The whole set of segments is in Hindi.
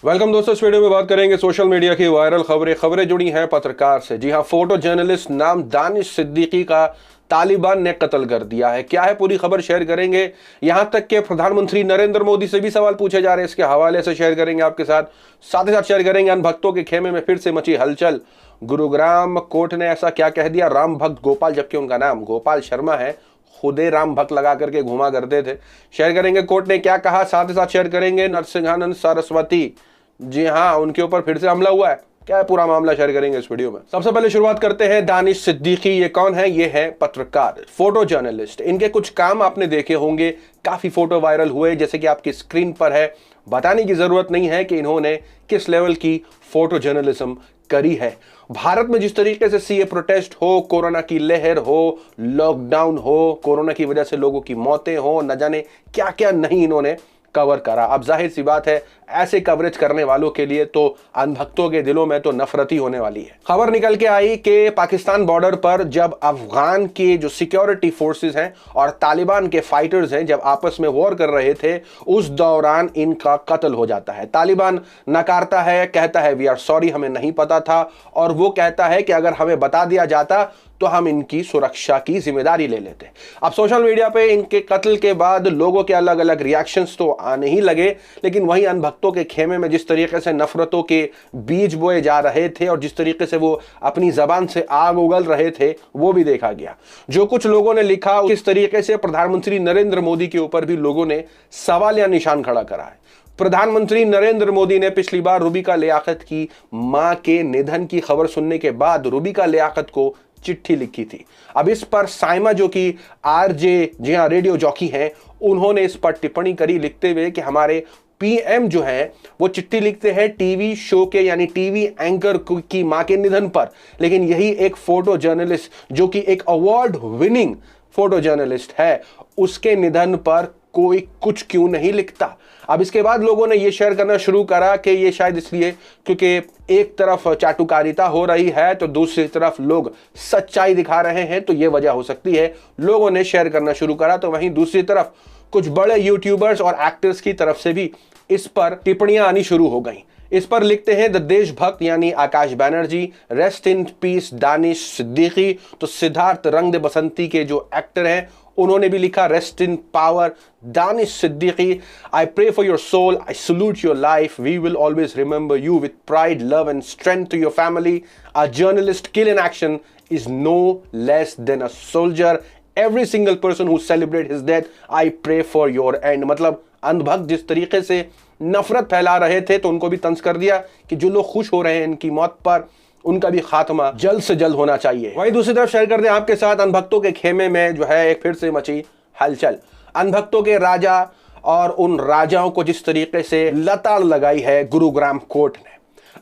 वेलकम दोस्तों, इस वीडियो में बात करेंगे सोशल मीडिया की वायरल खबरें जुड़ी हैं पत्रकार से। जी हां, फोटो जर्नलिस्ट नाम दानिश सिद्दीकी का तालिबान ने कत्ल कर दिया है। क्या है पूरी खबर शेयर करेंगे। यहां तक कि प्रधानमंत्री नरेंद्र मोदी से भी सवाल पूछे जा रहे हैं, इसके हवाले से शेयर करेंगे आपके साथ ही साथ शेयर करेंगे अनभक्तों के खेमे में फिर से मची हलचल। गुरुग्राम कोर्ट ने ऐसा क्या कह दिया। राम भक्त गोपाल, जबकि उनका नाम गोपाल शर्मा है, खुदे राम भक्त लगा करके घुमा करते थे। शेयर करेंगे कोर्ट ने क्या कहा, साथ ही साथ शेयर करेंगे नरसिंहानंद सरस्वती, जी हाँ, उनके ऊपर फिर से हमला हुआ है। क्या है पूरा मामला शेयर करेंगे इस वीडियो में। सबसे पहले शुरुआत करते हैं दानिश सिद्दीकी। ये कौन है? ये है पत्रकार, फोटो जर्नलिस्ट। इनके कुछ काम आपने देखे होंगे, काफी फोटो वायरल हुए, जैसे कि आपकी स्क्रीन पर है। बताने की जरूरत नहीं है कि इन्होंने किस लेवल की फोटो जर्नलिज्म करी है। भारत में जिस तरीके से सीए प्रोटेस्ट हो, कोरोना की लहर हो, लॉकडाउन हो, कोरोना की वजह से लोगों की मौतें हो, न जाने क्या क्या नहीं इन्होंने कवर करा। अब जाहिर सी बात है, ऐसे कवरेज करने वालों के लिए तो अनभक्तों के दिलों में तो नफरत ही होने वाली है। खबर निकल के आई कि पाकिस्तान बॉर्डर पर जब अफगान के जो सिक्योरिटी फोर्सेस हैं और तालिबान के फाइटर्स हैं, जब आपस में वॉर कर रहे थे, उस दौरान इनका कत्ल हो जाता है। तालिबान नकारता है, कहता है वी आर सॉरी, हमें नहीं पता था, और वो कहता है कि अगर हमें बता दिया जाता तो हम इनकी सुरक्षा की जिम्मेदारी ले लेते। अब सोशल मीडिया पे इनके कत्ल के बाद लोगों के अलग अलग रिएक्शंस तो आने ही लगे, लेकिन वहीं अनभक्तों के खेमे में जिस तरीके से नफरतों के बीज बोए जा रहे थे और जिस तरीके से वो अपनी जबान से आग उगल रहे थे, वो भी देखा गया। जो कुछ लोगों ने लिखा, किस तरीके से प्रधानमंत्री नरेंद्र मोदी के ऊपर भी लोगों ने सवाल या निशान खड़ा करा है। प्रधानमंत्री नरेंद्र मोदी ने पिछली बार रूबिका लियाकत की मां के निधन की खबर सुनने के बाद रूबिका लियाकत को चिट्ठी लिखी थी। अब इस पर साइमा, जो कि आरजे, जी हां, रेडियो जॉकी हैं, उन्होंने इस पर टिप्पणी करी, लिखते हुए कि हमारे पीएम जो है वो चिट्ठी लिखते हैं टीवी शो के, यानी टीवी एंकर की मां के निधन पर, लेकिन यही एक फोटो जर्नलिस्ट, जो कि एक अवार्ड विनिंग फोटो जर्नलिस्ट है, उसके निधन पर कोई कुछ क्यों नहीं लिखता। अब इसके बाद लोगों ने यह शेयर करना शुरू करा कि ये शायद इसलिए क्योंकि एक तरफ चाटुकारिता हो रही है तो दूसरी तरफ लोग सच्चाई दिखा रहे हैं, तो यह वजह हो सकती है। लोगों ने शेयर करना शुरू करा, तो वहीं दूसरी तरफ कुछ बड़े यूट्यूबर्स और एक्टर्स की तरफ से भी इस पर टिप्पणियां आनी शुरू हो गई। इस पर लिखते हैं द देशभक्त यानी Akash Banerjee, rest in peace Danish Siddiqui. तो सिद्धार्थ रंग दे बसंती के जो एक्टर हैं, उन्होंने भी लिखा rest in power Danish Siddiqui. I pray for your soul, I salute your life, we will always remember you with pride, love and strength to your family. A journalist kill in action is no less than a soldier. Every single person who celebrate his death, I pray for your end. मतलब अनभक्त जिस तरीके से नफरत फैला रहे थे, तो उनको भी तंज कर दिया कि जो लोग खुश हो रहे हैं इनकी मौत पर, उनका भी खात्मा जल्द से जल्द होना चाहिए। वहीं दूसरी तरफ शेयर कर दें आपके साथ अनभक्तों के खेमे में जो है एक फिर से मची हलचल। अनभक्तों के राजा और उन राजाओं को जिस तरीके से लताड़ लगाई है गुरुग्राम कोर्ट ने।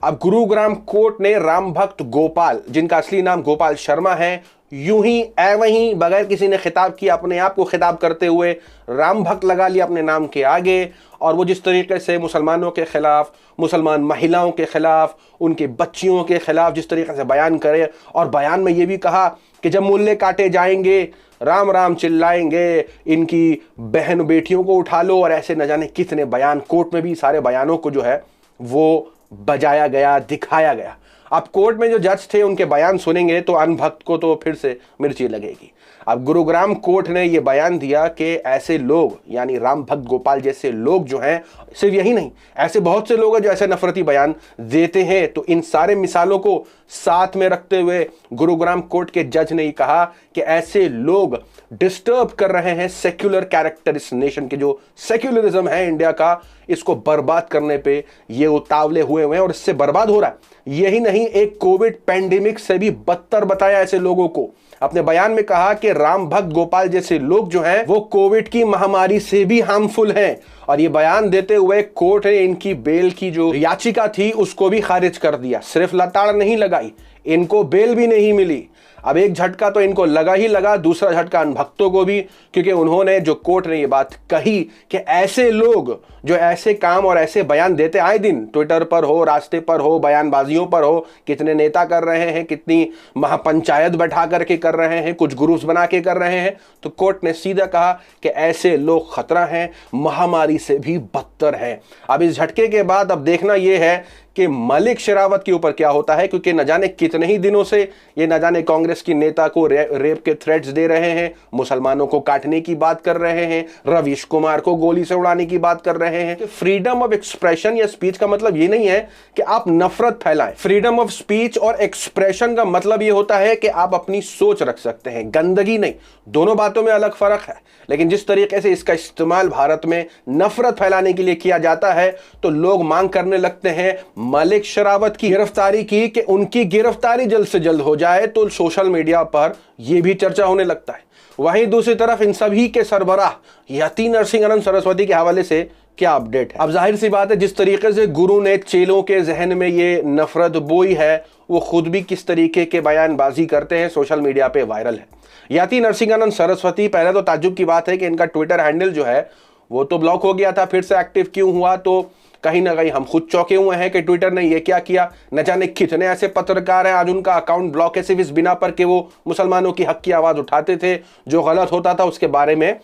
अब गुरुग्राम कोर्ट ने राम भक्त गोपाल, जिनका असली नाम गोपाल शर्मा है, यूं ही वहीं बगैर किसी ने खिताब किया, अपने आप को खिताब करते हुए राम भक्त लगा लिया अपने नाम के आगे। और वो जिस तरीके से मुसलमानों के खिलाफ, मुसलमान महिलाओं के खिलाफ, उनके बच्चियों के खिलाफ जिस तरीके से बयान करे, और बयान में ये भी कहा कि जब मुल्ले काटे जाएंगे राम राम चिल्लाएंगे, इनकी बहन बेटियों को उठा लो, और ऐसे न जाने कितने बयान कोर्ट में भी सारे बयानों को जो है वो बजाया गया, दिखाया गया। अब कोर्ट में जो जज थे उनके बयान सुनेंगे तो अनभक्त को तो फिर से मिर्ची लगेगी। अब गुरुग्राम कोर्ट ने यह बयान दिया कि ऐसे लोग, यानी राम भक्त गोपाल जैसे लोग जो हैं, सिर्फ यही नहीं, ऐसे बहुत से लोग हैं जो ऐसे नफरती बयान देते हैं। तो इन सारे मिसालों को साथ में रखते हुए गुरुग्राम कोर्ट के जज ने कहा कि ऐसे लोग डिस्टर्ब कर रहे हैं सेक्युलर कैरेक्टर, इस नेशन के जो सेक्युलरिज्म है इंडिया का, इसको बर्बाद करने पे ये उतावले हुए हैं और इससे बर्बाद हो रहा है। यही नहीं, एक कोविड पैंडेमिक से भी बदतर बताया ऐसे लोगों को। अपने बयान में कहा कि राम भक्त गोपाल जैसे लोग जो हैं वो कोविड की महामारी से भी हार्मफुल हैं। और ये बयान देते हुए कोर्ट ने इनकी बेल की जो याचिका थी उसको भी खारिज कर दिया। सिर्फ लताड़ नहीं लगाई, इनको बेल भी नहीं मिली। अब एक झटका तो इनको लगा ही लगा, दूसरा झटका अनभक्तों को भी, क्योंकि उन्होंने जो कोर्ट ने ये बात कही कि ऐसे लोग जो ऐसे काम और ऐसे बयान देते आए दिन, ट्विटर पर हो, रास्ते पर हो, बयानबाजियों पर हो, कितने नेता कर रहे हैं, कितनी महापंचायत बैठा करके कर रहे हैं, कुछ ग्रुप्स बना के कर रहे हैं, तो कोर्ट ने सीधा कहा कि ऐसे लोग खतरा हैं, महामारी से भी बदतर हैं। अब इस झटके के बाद अब देखना यह है कि मलिक शेरावत के ऊपर क्या होता है, क्योंकि न जाने कितने ही दिनों से ये न जाने कांग्रेस की नेता को रेप के थ्रेट्स दे रहे हैं, मुसलमानों को काटने की बात कर रहे हैं, रवीश कुमार को गोली से उड़ाने की बात कर रहे हैं। फ्रीडम ऑफ एक्सप्रेशन या स्पीच का मतलब ये नहीं है कि आप नफरत फैलाएं। फ्रीडम ऑफ स्पीच और एक्सप्रेशन का मतलब ये होता है कि आप अपनी सोच रख सकते हैं, गंदगी नहीं। दोनों बातों में अलग फर्क है, लेकिन जिस तरीके से इसका इस्तेमाल भारत में नफरत फैलाने के लिए किया जाता है, तो लोग मांग करने लगते हैं मलिक शेरावत की गिरफ्तारी की, कि उनकी गिरफ्तारी जल्द से जल्द हो जाए, तो सोशल मीडिया पर यह भी चर्चा होने लगता है। वहीं दूसरी तरफ इन सभी के सरबराह यति नरसिंहानंद सरस्वती के हवाले से क्या अपडेट है? अब जाहिर सी बात है, जिस तरीके से गुरु ने चेलों के जहन में ये नफरत बोई है, वो खुद भी किस तरीके के बयानबाजी करते हैं, सोशल मीडिया पे वायरल है। यति नरसिंहानंद सरस्वती, पहले तो ताज्जुब की बात है कि इनका ट्विटर हैंडल जो है वो तो ब्लॉक हो गया था, फिर से एक्टिव क्यों हुआ, तो कहीं ना कहीं हम खुद चौंके हुए हैं कि ट्विटर ने ये क्या किया। न जाने कितने ऐसे पत्रकार हैं आज उनका अकाउंट ब्लॉक है सिर्फ इस बिना पर कि वो मुसलमानों की हक की आवाज़ उठाते थे, जो गलत होता था उसके बारे में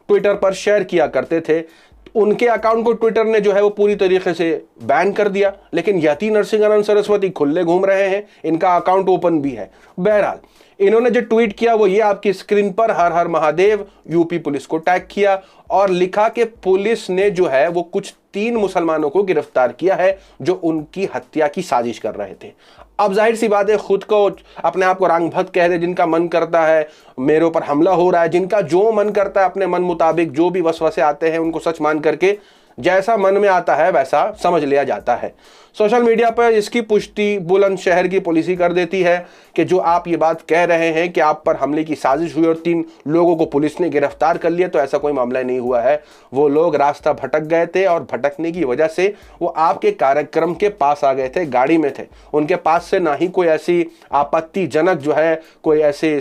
ट्विटर पर शेयर किया करते थे। उनके अकाउंट को ट्विटर ने जो है वो पूरी तरीके से बैन कर दिया, लेकिन यति नरसिंहानंद सरस्वती खुले घूम रहे हैं, इनका अकाउंट ओपन भी है। बहरहाल इन्होंने जो ट्वीट किया वो ये आपकी स्क्रीन पर, हर हर महादेव, यूपी पुलिस को टैग किया और लिखा कि पुलिस ने जो है वो कुछ 3 मुसलमानों को गिरफ्तार किया है जो उनकी हत्या की साजिश कर रहे थे। अब जाहिर सी बात है, खुद को अपने आप को रंग भक्त कह दे, जिनका मन करता है मेरे ऊपर हमला हो रहा है, जिनका जो मन करता है अपने मन मुताबिक जो भी वसवसे आते हैं उनको सच मान करके जैसा मन में आता है वैसा समझ लिया जाता है। सोशल मीडिया पर इसकी पुष्टि बुलंदशहर की पुलिस ही कर देती है कि जो आप ये बात कह रहे हैं कि आप पर हमले की साजिश हुई और 3 लोगों को पुलिस ने गिरफ्तार कर लिया, तो ऐसा कोई मामला नहीं हुआ है। वो लोग रास्ता भटक गए थे और भटकने की वजह से वो आपके कार्यक्रम के पास आ गए थे, गाड़ी में थे, उनके पास से ना ही कोई ऐसी आपत्तिजनक जो है कोई ऐसे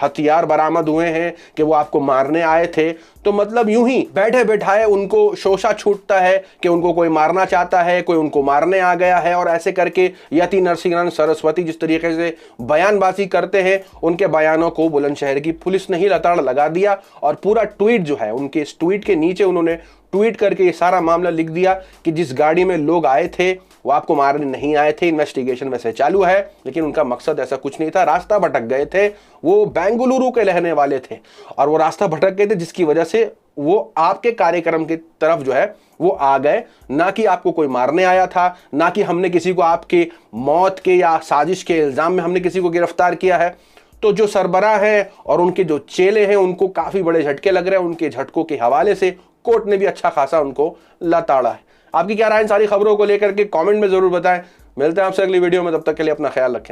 हथियार बरामद हुए हैं कि वो आपको मारने आए थे। तो मतलब यूं ही बैठे बैठाए उनको शोषा छूटता है कि उनको कोई मारना चाहता है, कोई उनको मारने आ गया है, और ऐसे करके यति नरसिंहानंद सरस्वती जिस तरीके से बयानबाजी करते हैं, उनके बयानों को बुलंदशहर की पुलिस ने ही लताड़ लगा दिया और पूरा ट्वीट जो है, उनके इस ट्वीट के नीचे उन्होंने ट्वीट करके ये सारा मामला लिख दिया कि जिस गाड़ी में लोग आए थे वो आपको मारने नहीं आए थे, इन्वेस्टिगेशन वैसे चालू है, लेकिन उनका मकसद ऐसा कुछ नहीं था, रास्ता भटक गए थे, वो बेंगलुरु के रहने वाले थे और वो रास्ता भटक गए थे जिसकी वजह से वो आपके कार्यक्रम की तरफ जो है वो आ गए, ना कि आपको कोई मारने आया था, ना कि हमने किसी को आपके मौत के या साजिश के इल्जाम में हमने किसी को गिरफ्तार किया है। तो जो सरबराह है और उनके जो चेले हैं उनको काफी बड़े झटके लग रहे हैं, उनके झटकों के हवाले से कोर्ट ने भी अच्छा खासा उनको लताड़ा है। आपकी क्या राय इन सारी खबरों को लेकर के कमेंट में जरूर बताएं। मिलते हैं आपसे अगली वीडियो में, तब तक के लिए अपना ख्याल रखें।